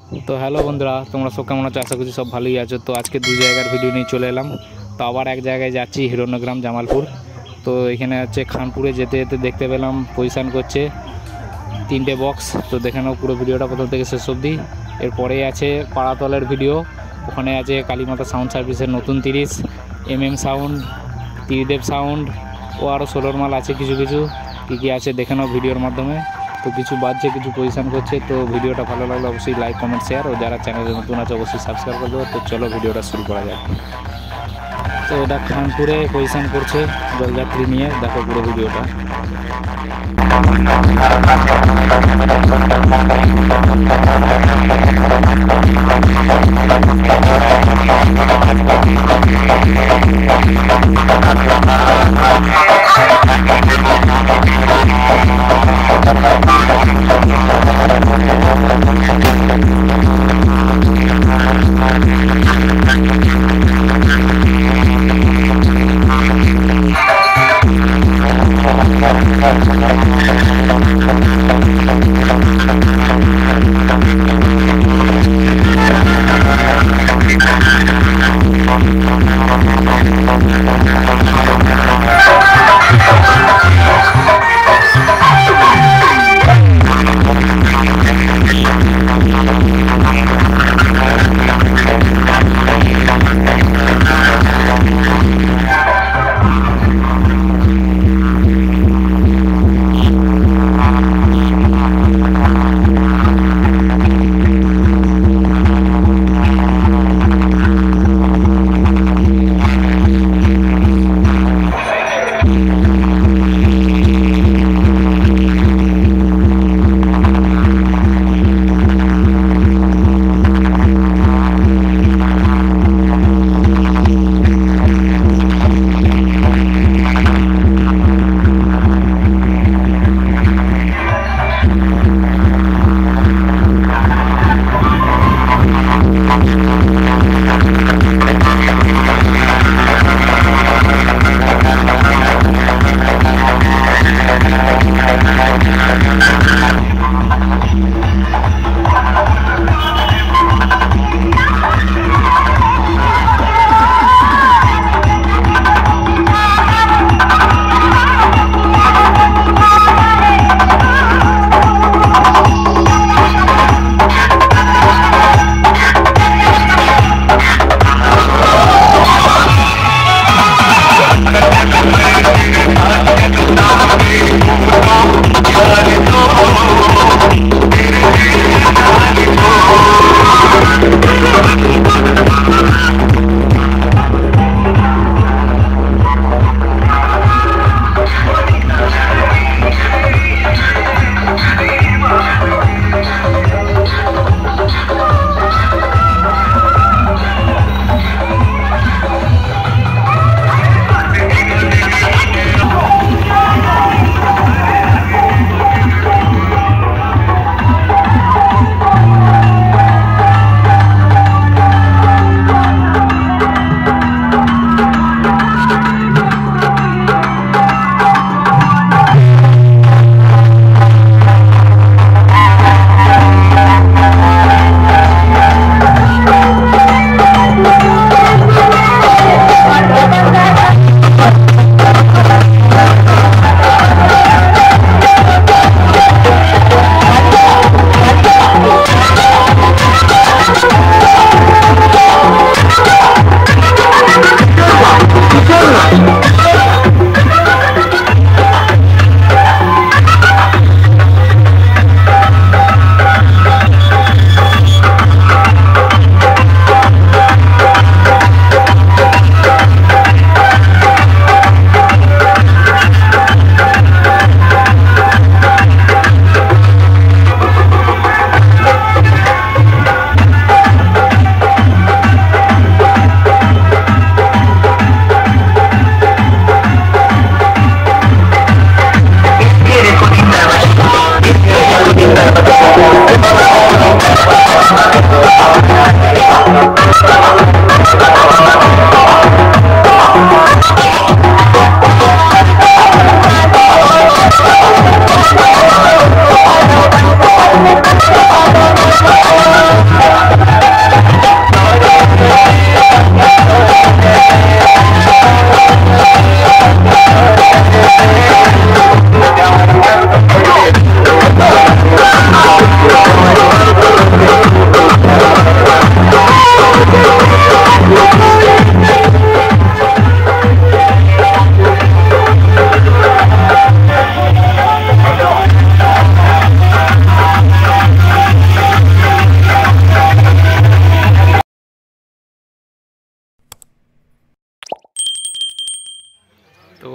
তো হ্যালো বন্ধুরা, তোমরা সব কেমন আছো? আশা করছি সব ভালোই আছো। তো আজকে দু জায়গার ভিডিও নিয়ে চলে এলাম। তো আবার এক জায়গায় যাচ্ছি, হিরণ্যগ্রাম জামালপুর। তো এখানে হচ্ছে খানপুরে যেতে যেতে দেখতে পেলাম পজিশান করছে 3টে বক্স। তো দেখে নাও পুরো ভিডিওটা প্রথম থেকে শেষ অবধি। এরপরেই আছে পাড়াতলের ভিডিও, ওখানে আছে কালীমাতা সাউন্ড সার্ভিসের নতুন 30 সাউন্ড, ত্রিদেব সাউন্ড ও আরও 16 মাল আছে। কিছু কী আছে দেখে নাও ভিডিওর মাধ্যমে। তো কিছু বাজছে, কিছু পজিশান করছে। তো ভিডিওটা ভালো লাগলে অবশ্যই লাইক, কমেন্ট, শেয়ার, ও যারা চ্যানেলে নতুন আছে অবশ্যই সাবস্ক্রাইব করে দেবো। তো চলো ভিডিওটা শুরু করা যাক। তো এটা খানপুরে পজিশান করছে জলযাত্রী নিয়ে, দেখো পুরো ভিডিওটা।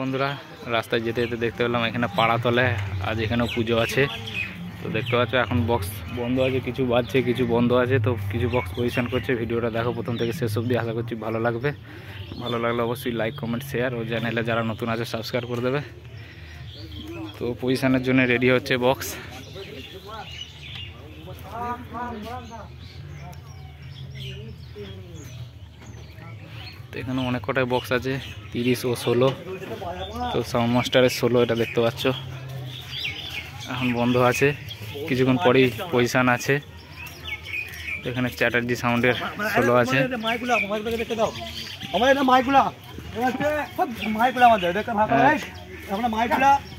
বন্ধুরা রাস্তায় যেতে যেতে দেখতে পেলাম এখানে পাড়াতলে আজ এখানেও পুজো আছে। তো দেখতে পাচ্ছ এখন বক্স বন্ধ আছে, কিছু বাজছে কিছু বন্ধ আছে, তো কিছু বক্স পজিশন করছে। ভিডিওটা দেখো প্রথম থেকে শেষ অবধি, আশা করছি ভালো লাগবে। ভালো লাগলে অবশ্যই লাইক কমেন্ট শেয়ার, ও চ্যানেলে যারা নতুন আছে সাবস্ক্রাইব করে দেবে। তো পজিশনের জন্য রেডি হচ্ছে বক্স। তো এখানে অনেক কটাই বক্স আছে, 30 ও 16। তো সাউন্ড মাস্টারের 16 এটা দেখতে পাচ্ছ এখন বন্ধ আছে, কিছুক্ষণ পরেই পজিশন আছে। এখানে চ্যাটার্জি সাউন্ডের 16 আছে।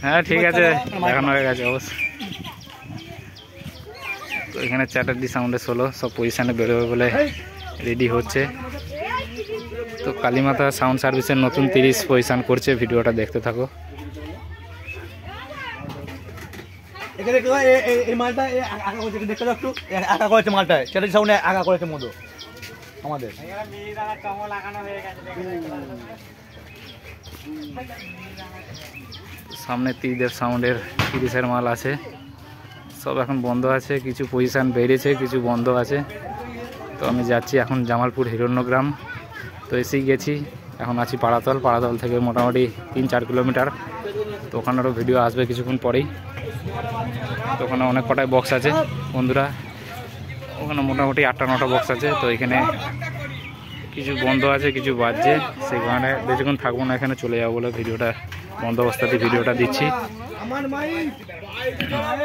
হ্যাঁ ঠিক আছে, দেখানো হয়ে গেছে অবশ্যই। তো এখানে চ্যাটার্জি সাউন্ডের 16 সব পজিশনে বেরোবে বলে রেডি হচ্ছে। তো কালীমাতা সাউন্ড সার্ভিসের নতুন 30 পজিশন করছে, ভিডিওটা দেখতে থাকো। সামনে ত্রিদেব সাউন্ডের 30-এর মাল আছে, সব এখন বন্ধ আছে, কিছু পজিশন বেরিয়েছে কিছু বন্ধ আছে। তো আমি যাচ্ছি এখন জামালপুর হিরণ্যগ্রাম। তো এসেই গেছি, এখন আছি পাড়াতল। পাড়াতল থেকে মোটামুটি 3-4 কিলোমিটার। তো ওখানেরও ভিডিও আসবে কিছুক্ষণ পরেই। তো ওখানে অনেক কটাই বক্স আছে বন্ধুরা, ওখানে মোটামুটি 8টা-9টা বক্স আছে। তো এখানে কিছু বন্ধ আছে কিছু বাজছে, সেখানে বেশিক্ষণ থাকবো না, এখানে চলে যাবো বলে ভিডিওটা বন্ধ অবস্থাতে ভিডিওটা দিচ্ছি।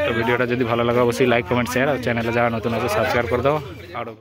তো ভিডিওটা যদি ভালো লাগে অবশ্যই লাইক কমেন্ট শেয়ার, আর চ্যানেলে যারা নতুন আছে সাবস্ক্রাইব করে দাও। আরও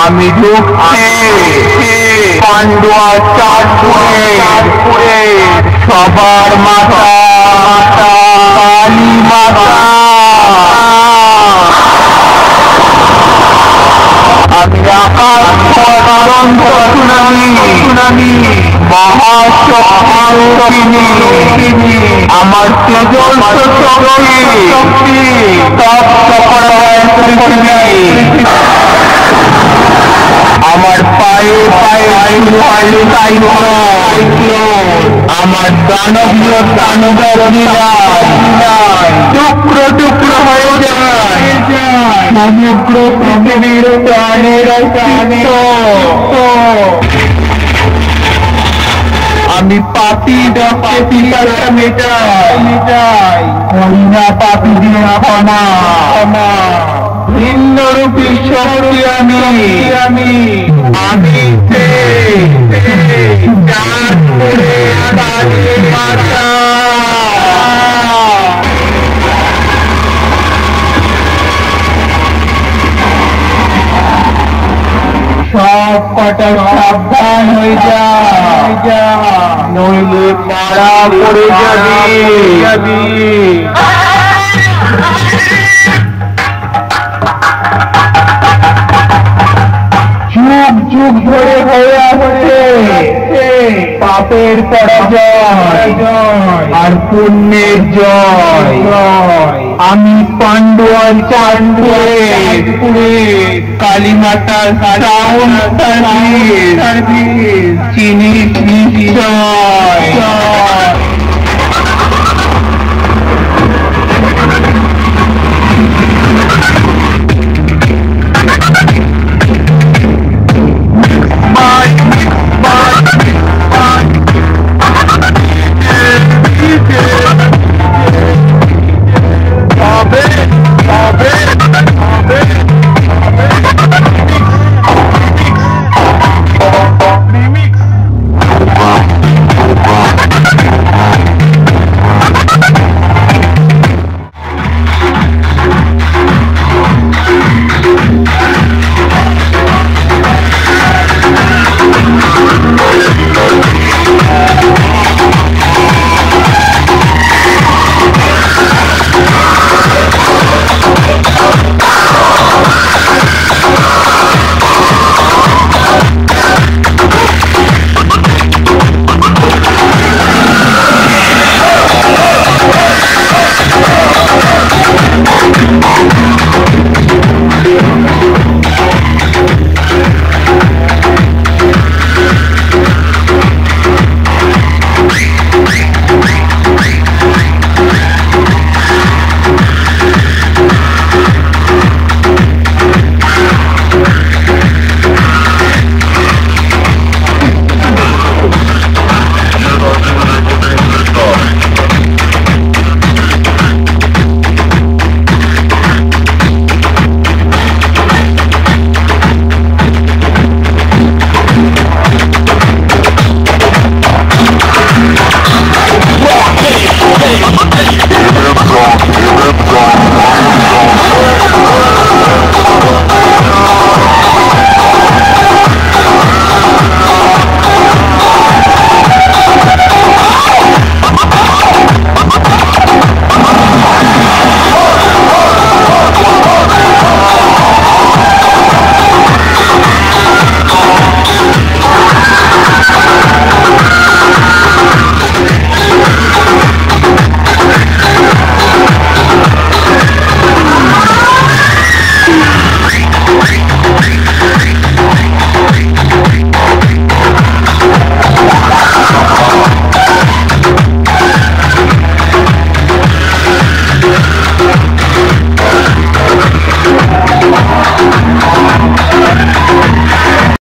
আমি ঢুকছি পান্ডুয়া চাঁদপুরে সবার মাতা কালী মাতা। আমি আকাশ সুনামি মহাশক্তি, আমার তেজল শক্তি সব আমার পায়ে পায়ে তাই আমার দানবীয় দানবের টুকরো টুকরো হয়ে যায় সমগ্র পৃথিবীর প্রাণের আমি পাপি রক্তে পিতাটা মেটাই হরিণা পাপি দিয়া ক্ষমা ভিন্ন রূপী শক্তি আমি মাতা। সব কটা সাবধান হয়ে যা, নইলে মারা পড়ে যাবি। যুগ ধরে হয়ে আসছে পাপের পরাজয় আর পুণ্যের জয়। আমি পান্ডুয়ান চাঁদপুরে কালীমাতার সাউন্ড সার্ভিস চিনি নিশ্চয়।